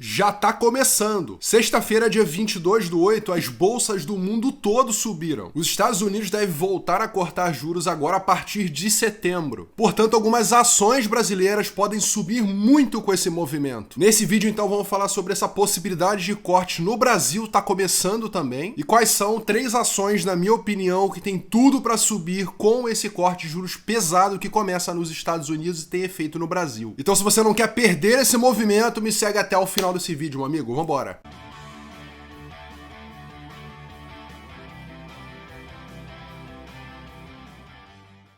já tá começando. Sexta-feira, dia 22/8, as bolsas do mundo todo subiram. Os Estados Unidos devem voltar a cortar juros agora a partir de setembro. Portanto, algumas ações brasileiras podem subir muito com esse movimento. Nesse vídeo, então, vamos falar sobre essa possibilidade de corte no Brasil, tá começando também, e quais são 3 ações, na minha opinião, que tem tudo para subir com esse corte de juros pesado que começa nos Estados Unidos e tem efeito no Brasil. Então, se você não quer perder esse movimento, me segue até o final desse vídeo, meu amigo. Vambora!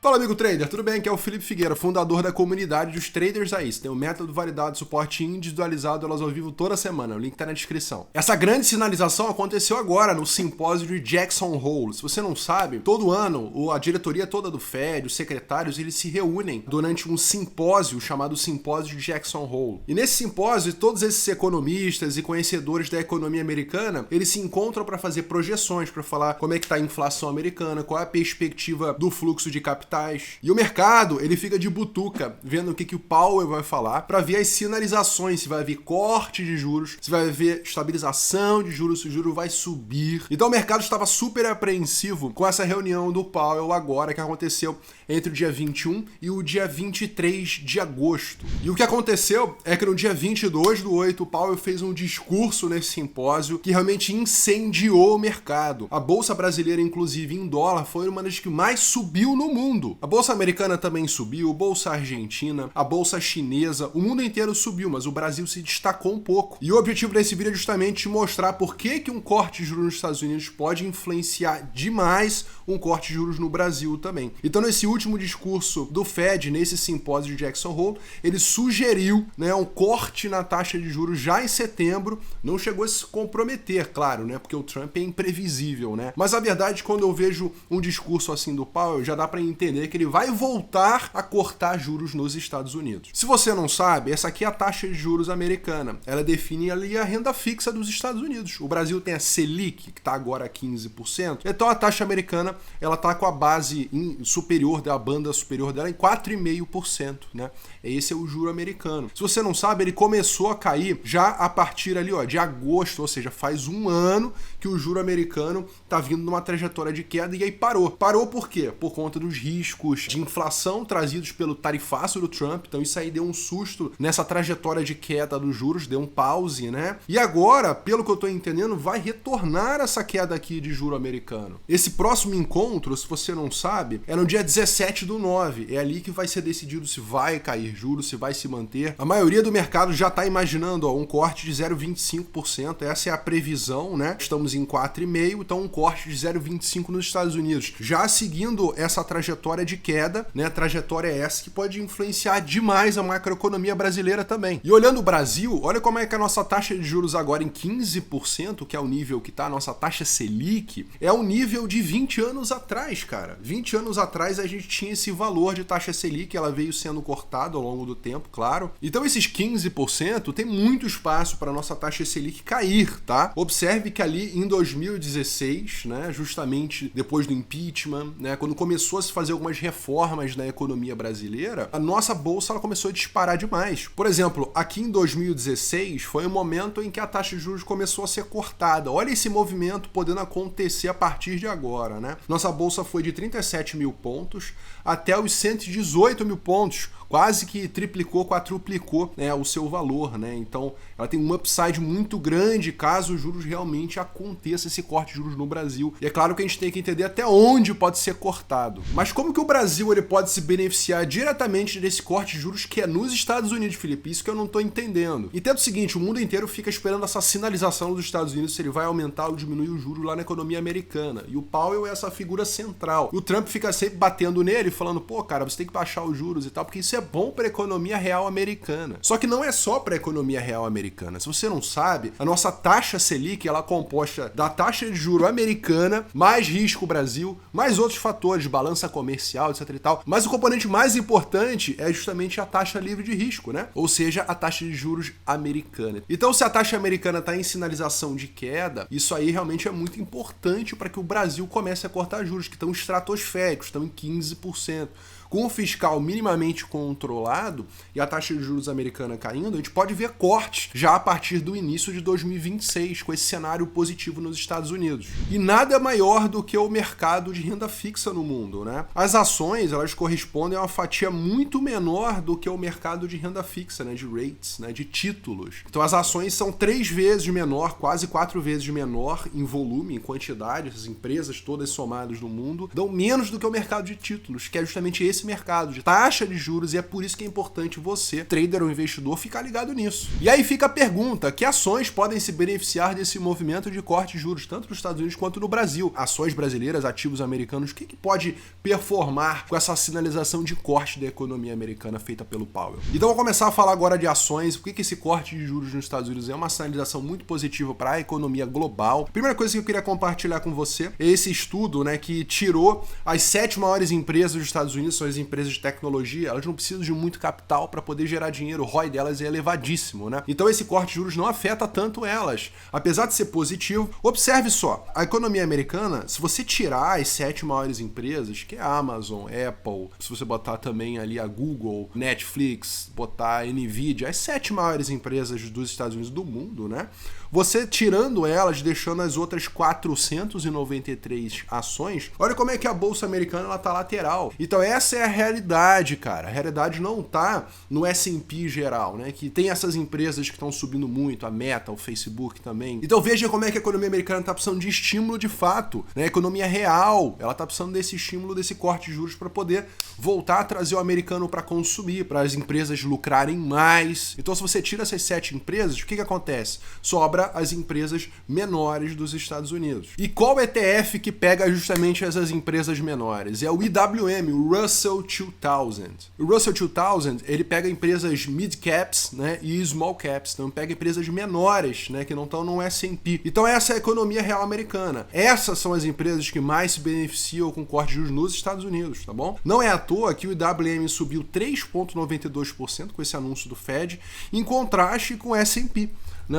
Fala, amigo trader, tudo bem? Aqui é o Felipe Figueira, fundador da comunidade dos traders aí. Tem o método validado, suporte individualizado, elas ao vivo toda semana, o link tá na descrição. Essa grande sinalização aconteceu agora no simpósio de Jackson Hole. Se você não sabe, todo ano a diretoria toda do Fed, os secretários, eles se reúnem durante um simpósio chamado Simpósio de Jackson Hole. E nesse simpósio, todos esses economistas e conhecedores da economia americana, eles se encontram para fazer projeções, para falar como é que tá a inflação americana, qual é a perspectiva do fluxo de capital. E o mercado, ele fica de butuca, vendo o que o Powell vai falar, para ver as sinalizações, se vai haver corte de juros, se vai haver estabilização de juros, se o juro vai subir. Então o mercado estava super apreensivo com essa reunião do Powell agora, que aconteceu entre o dia 21 e o dia 23 de agosto. E o que aconteceu é que no dia 22/8, o Powell fez um discurso nesse simpósio que realmente incendiou o mercado. A Bolsa Brasileira, inclusive em dólar, foi uma das que mais subiu no mundo. A Bolsa Americana também subiu, a Bolsa Argentina, a Bolsa Chinesa, o mundo inteiro subiu, mas o Brasil se destacou um pouco. E o objetivo desse vídeo é justamente mostrar por que um corte de juros nos Estados Unidos pode influenciar demais um corte de juros no Brasil também. Então, nesse último discurso do Fed, nesse simpósio de Jackson Hole, ele sugeriu, um corte na taxa de juros já em setembro. Não chegou a se comprometer, claro, porque o Trump é imprevisível, Mas a verdade, quando eu vejo um discurso assim do Powell, já dá para entender que ele vai voltar a cortar juros nos Estados Unidos. Se você não sabe, essa aqui é a taxa de juros americana. Ela define ali a renda fixa dos Estados Unidos. O Brasil tem a Selic, que está agora a 15%. Então a taxa americana, ela está com a base superior, a banda superior dela em 4,5%, Esse é o juro americano. Se você não sabe, ele começou a cair já a partir ali, de agosto, ou seja, faz um ano que o juro americano está vindo numa trajetória de queda e aí parou. Parou por quê? Por conta dos riscos de inflação trazidos pelo tarifaço do Trump. Então isso aí deu um susto nessa trajetória de queda dos juros, deu um pause, E agora, pelo que eu tô entendendo, vai retornar essa queda aqui de juro americano. Esse próximo encontro, se você não sabe, é no dia 17/9. É ali que vai ser decidido se vai cair juros, se vai se manter. A maioria do mercado já tá imaginando um corte de 0,25%. Essa é a previsão, Estamos em 4,5%, então um corte de 0,25% nos Estados Unidos. Já seguindo essa trajetória de queda, a trajetória é essa que pode influenciar demais a macroeconomia brasileira também. E olhando o Brasil, olha como é que a nossa taxa de juros agora em 15%, que é o nível que tá a nossa taxa Selic, é um nível de 20 anos atrás, cara. 20 anos atrás a gente tinha esse valor de taxa Selic, ela veio sendo cortada ao longo do tempo, claro. Então esses 15% tem muito espaço para a nossa taxa Selic cair, tá? Observe que ali em 2016, justamente depois do impeachment, quando começou a se fazer algumas reformas na economia brasileira, a nossa bolsa ela começou a disparar demais. Por exemplo, aqui em 2016 foi o momento em que a taxa de juros começou a ser cortada. Olha esse movimento podendo acontecer a partir de agora, Nossa bolsa foi de 37 mil pontos até os 118 mil pontos, quase que triplicou, quadruplicou o seu valor, Então ela tem um upside muito grande caso os juros realmente aconteça esse corte de juros no Brasil. E é claro que a gente tem que entender até onde pode ser cortado. Mas como que o Brasil ele pode se beneficiar diretamente desse corte de juros que é nos Estados Unidos, Felipe? Isso que eu não estou entendendo. Entendo o seguinte, o mundo inteiro fica esperando essa sinalização dos Estados Unidos se ele vai aumentar ou diminuir o juro lá na economia americana. E o Powell é essa figura central. E o Trump fica sempre batendo nele, falando, cara, você tem que baixar os juros e tal, porque isso é bom para a economia real americana. Só que não é só para a economia real americana. Se você não sabe, a nossa taxa Selic ela é composta da taxa de juro americana, mais risco Brasil, mais outros fatores, balança comercial, etc e tal. Mas o componente mais importante é justamente a taxa livre de risco, Ou seja, a taxa de juros americana. Então, se a taxa americana está em sinalização de queda, isso aí realmente é muito importante para que o Brasil comece a cortar juros, que estão estratosféricos, estão em 15%. com o fiscal minimamente controlado e a taxa de juros americana caindo, a gente pode ver cortes já a partir do início de 2026, com esse cenário positivo nos Estados Unidos. E nada maior do que o mercado de renda fixa no mundo, né? As ações, elas correspondem a uma fatia muito menor do que o mercado de renda fixa, né? De rates, né? De títulos. Então as ações são 3 vezes menor, quase 4 vezes menor em volume, em quantidade. As empresas todas somadas no mundo dão menos do que o mercado de títulos, que é justamente esse mercado de taxa de juros, e é por isso que é importante você, trader ou investidor, ficar ligado nisso. E aí fica a pergunta, que ações podem se beneficiar desse movimento de corte de juros, tanto nos Estados Unidos quanto no Brasil? Ações brasileiras, ativos americanos, o que pode performar com essa sinalização de corte da economia americana feita pelo Powell? Então vou começar a falar agora de ações, por que esse corte de juros nos Estados Unidos é uma sinalização muito positiva para a economia global. Primeira coisa que eu queria compartilhar com você é esse estudo, né, que tirou as 7 maiores empresas dos Estados Unidos, são as empresas de tecnologia, elas não precisam de muito capital para poder gerar dinheiro, o ROI delas é elevadíssimo, né? Então esse corte de juros não afeta tanto elas. Apesar de ser positivo, observe só, a economia americana, se você tirar as 7 maiores empresas, que é a Amazon, Apple, se você botar também ali a Google, Netflix, botar a Nvidia, as 7 maiores empresas dos Estados Unidos do mundo, né? Você tirando elas, deixando as outras 493 ações, olha como é que a bolsa americana ela tá lateral. Então essa é a realidade, cara. A realidade não tá no S&P geral, né? Que tem essas empresas que estão subindo muito, a Meta, o Facebook também. Então veja como é que a economia americana tá precisando de estímulo de fato, né? A economia real, ela tá precisando desse estímulo, desse corte de juros para poder voltar a trazer o americano para consumir, para as empresas lucrarem mais. Então se você tira essas 7 empresas, o que acontece? Sobra as empresas menores dos Estados Unidos. E qual ETF que pega justamente essas empresas menores? É o IWM, o Russell 2000. O Russell 2000, ele pega empresas mid-caps, né, e small caps, então pega empresas menores, né, que não estão no S&P. Então essa é a economia real americana. Essas são as empresas que mais se beneficiam com corte de juros nos Estados Unidos, tá bom? Não é à toa que o IWM subiu 3,92% com esse anúncio do Fed, em contraste com o S&P.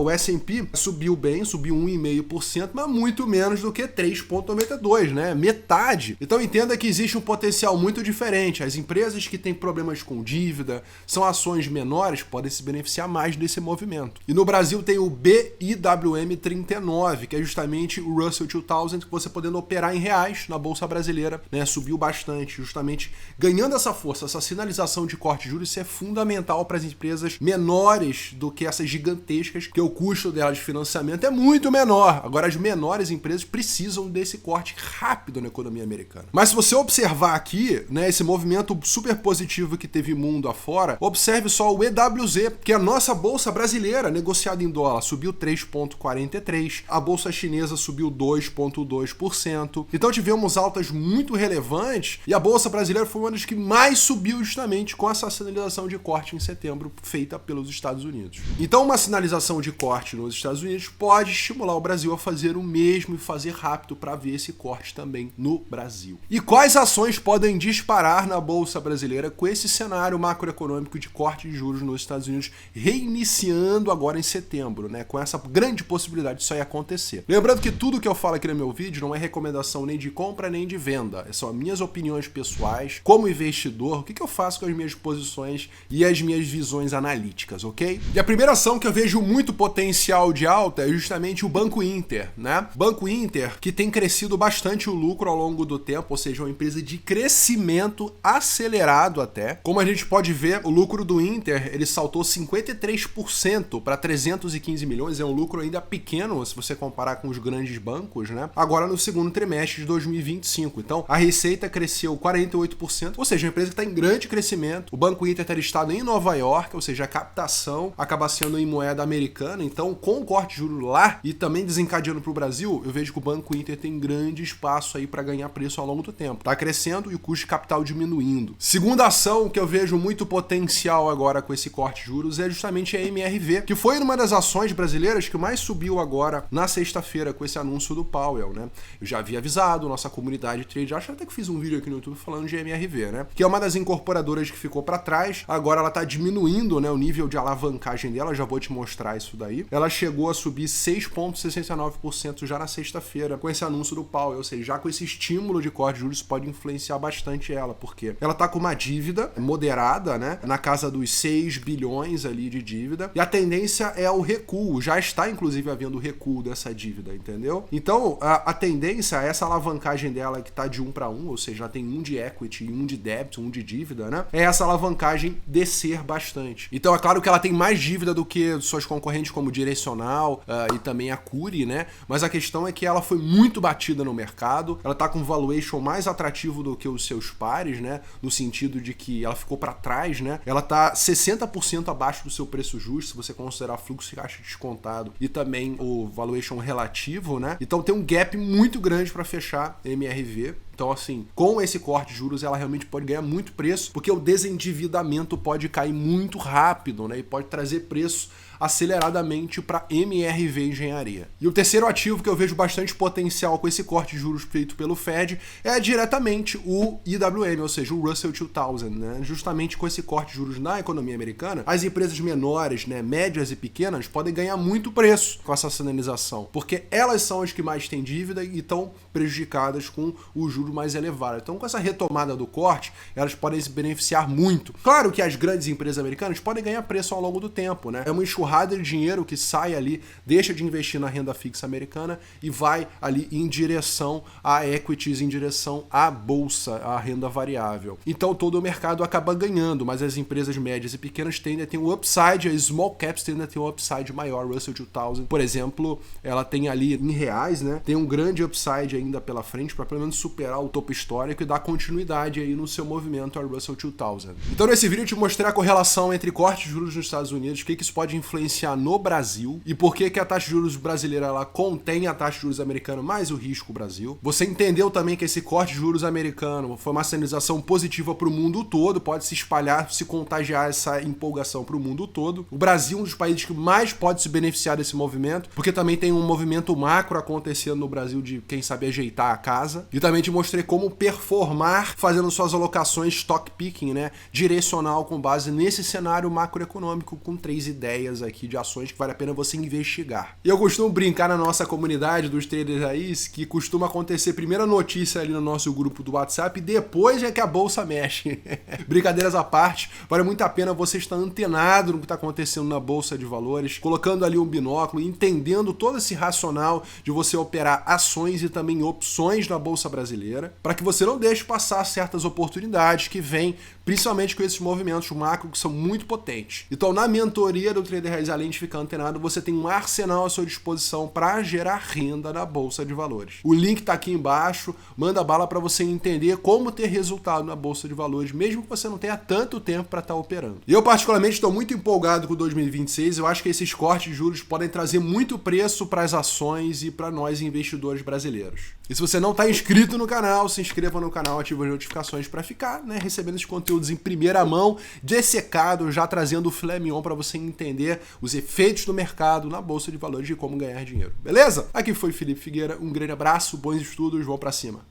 O S&P subiu bem, subiu 1,5%, mas muito menos do que 3,92%, né? Metade. Então entenda que existe um potencial muito diferente. As empresas que têm problemas com dívida, são ações menores, podem se beneficiar mais desse movimento. E no Brasil tem o BIWM 39, que é justamente o Russell 2000, que você podendo operar em reais na Bolsa Brasileira, né? Subiu bastante, justamente ganhando essa força, essa sinalização de corte de juros, isso é fundamental para as empresas menores do que essas gigantescas, que o custo delas de financiamento é muito menor. Agora, as menores empresas precisam desse corte rápido na economia americana. Mas se você observar aqui, né, esse movimento super positivo que teve mundo afora, observe só o EWZ, que é a nossa bolsa brasileira, negociada em dólar, subiu 3,43%, a bolsa chinesa subiu 2,2%. Então tivemos altas muito relevantes e a bolsa brasileira foi uma das que mais subiu justamente com essa sinalização de corte em setembro feita pelos Estados Unidos. Então uma sinalização de corte nos Estados Unidos pode estimular o Brasil a fazer o mesmo e fazer rápido para ver esse corte também no Brasil. E quais ações podem disparar na Bolsa Brasileira com esse cenário macroeconômico de corte de juros nos Estados Unidos reiniciando agora em setembro, né? Com essa grande possibilidade disso aí acontecer. Lembrando que tudo que eu falo aqui no meu vídeo não é recomendação nem de compra nem de venda. São as minhas opiniões pessoais como investidor, o que eu faço com as minhas posições e as minhas visões analíticas, ok? E a primeira ação que eu vejo muito potencial de alta é justamente o Banco Inter, né? Banco Inter, que tem crescido bastante o lucro ao longo do tempo, ou seja, uma empresa de crescimento acelerado até. Como a gente pode ver, o lucro do Inter, ele saltou 53% para 315 milhões, é um lucro ainda pequeno se você comparar com os grandes bancos, né? Agora no segundo trimestre de 2025. Então, a receita cresceu 48%, ou seja, uma empresa que está em grande crescimento. O Banco Inter está listado em Nova York, ou seja, a captação acaba sendo em moeda americana, então com o corte de juros lá e também desencadeando para o Brasil, eu vejo que o Banco Inter tem grande espaço aí para ganhar preço ao longo do tempo. Está crescendo e o custo de capital diminuindo. Segunda ação que eu vejo muito potencial agora com esse corte de juros é justamente a MRV, que foi uma das ações brasileiras que mais subiu agora na sexta-feira com esse anúncio do Powell, né? Eu já havia avisado, nossa comunidade de trade, acho até que fiz um vídeo aqui no YouTube falando de MRV, né? Que é uma das incorporadoras que ficou para trás, agora ela está diminuindo, né, o nível de alavancagem dela, já vou te mostrar isso isso daí. Ela chegou a subir 6,69% já na sexta-feira com esse anúncio do Powell, ou seja, já com esse estímulo de corte de juros pode influenciar bastante ela, porque ela tá com uma dívida moderada, né, na casa dos 6 bilhões ali de dívida, e a tendência é o recuo, já está inclusive havendo recuo dessa dívida, entendeu? Então, a tendência é essa alavancagem dela que tá de 1 para 1, ou seja, ela tem 1 de equity e 1 de débito, 1 de dívida, né? É essa alavancagem descer bastante. Então, é claro que ela tem mais dívida do que suas concorrentes como Direcional e também a Curi, né? Mas a questão é que ela foi muito batida no mercado, ela tá com um valuation mais atrativo do que os seus pares, né? No sentido de que ela ficou para trás, né? Ela tá 60% abaixo do seu preço justo, se você considerar fluxo de caixa descontado e também o valuation relativo, né? Então tem um gap muito grande para fechar MRV. Então, assim, com esse corte de juros, ela realmente pode ganhar muito preço, porque o desendividamento pode cair muito rápido, né? E pode trazer preço aceleradamente para MRV Engenharia. E o terceiro ativo que eu vejo bastante potencial com esse corte de juros feito pelo Fed é diretamente o IWM, ou seja, o Russell 2000, né? Justamente com esse corte de juros na economia americana, as empresas menores, né, médias e pequenas podem ganhar muito preço com essa sinalização, porque elas são as que mais têm dívida e estão prejudicadas com o juro mais elevado. Então, com essa retomada do corte, elas podem se beneficiar muito. Claro que as grandes empresas americanas podem ganhar preço ao longo do tempo, né? É uma enxurrada de dinheiro que sai ali, deixa de investir na renda fixa americana e vai ali em direção a equities, em direção à bolsa, à renda variável. Então todo o mercado acaba ganhando, mas as empresas médias e pequenas tendem a ter um upside, as small caps tendem a ter um upside maior. Russell 2000, por exemplo, ela tem ali em reais, né? Tem um grande upside ainda pela frente para pelo menos superar o topo histórico e dar continuidade aí no seu movimento a Russell 2000. Então nesse vídeo eu te mostrei a correlação entre cortes de juros nos Estados Unidos, o que isso pode influenciar no Brasil e por que a taxa de juros brasileira ela contém a taxa de juros americana mais o risco Brasil. Você entendeu também que esse corte de juros americano foi uma sinalização positiva para o mundo todo, pode se espalhar, se contagiar essa empolgação para o mundo todo. O Brasil é um dos países que mais pode se beneficiar desse movimento, porque também tem um movimento macro acontecendo no Brasil de, quem sabe, ajeitar a casa. E também te mostrei como performar fazendo suas alocações stock picking, né, direcional com base nesse cenário macroeconômico com 3 ideias aqui de ações que vale a pena você investigar. E eu costumo brincar na nossa comunidade dos traders aí que costuma acontecer primeiro a notícia ali no nosso grupo do WhatsApp e depois é que a bolsa mexe. Brincadeiras à parte, vale muito a pena você estar antenado no que está acontecendo na bolsa de valores, colocando ali um binóculo e entendendo todo esse racional de você operar ações e também opções na bolsa brasileira, para que você não deixe passar certas oportunidades que vêm principalmente com esses movimentos macro que são muito potentes. Então, na mentoria do Trader Raiz, além de ficar antenado, você tem um arsenal à sua disposição para gerar renda na bolsa de valores. O link está aqui embaixo, manda bala para você entender como ter resultado na bolsa de valores, mesmo que você não tenha tanto tempo para estar operando. E eu particularmente estou muito empolgado com 2026, eu acho que esses cortes de juros podem trazer muito preço para as ações e para nós investidores brasileiros. E se você não está inscrito no canal, se inscreva no canal, ative as notificações para ficar, né, recebendo esses conteúdos em primeira mão, dessecado, já trazendo o filé mignon para você entender os efeitos do mercado na bolsa de valores e como ganhar dinheiro. Beleza? Aqui foi Felipe Figueira, um grande abraço, bons estudos, vão para cima.